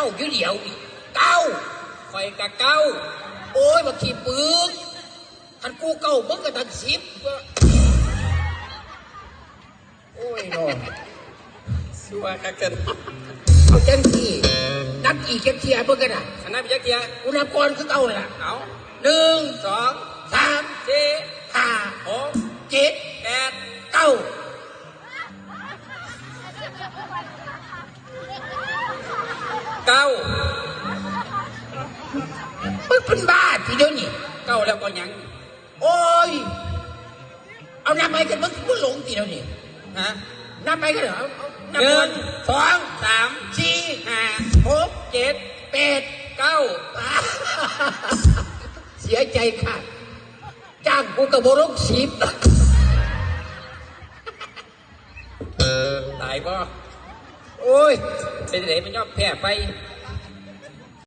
าอยู่เดียวนี่เก้าคอยกะเก้าโอ้ยมาขี่ปึกทันกูเก้ามึงก็ทันสิบโอ้ยน้องสัวกักกันเอาจังที่นับอีกเทียเบิ่งกันอ่ะอันนั้นยักษ์ยาอุณหภูมิคือเก่าเลยล่ะเอา1 2 3 4 5 6 7 8 9มึงเป็นบ้าทีเดียวนี่เก้าแล้วก็ยังโอ้ยเอานับไปกันมึงหลงทีเดียวนี่ฮะนับไปกันเหรอ1 2 3 4 5 6 7 8 9เสียใจค่ะจ้างกูกับบรุษ10ตายป่ะโอ้ยเป็นไหนมันยอดแพ้ไป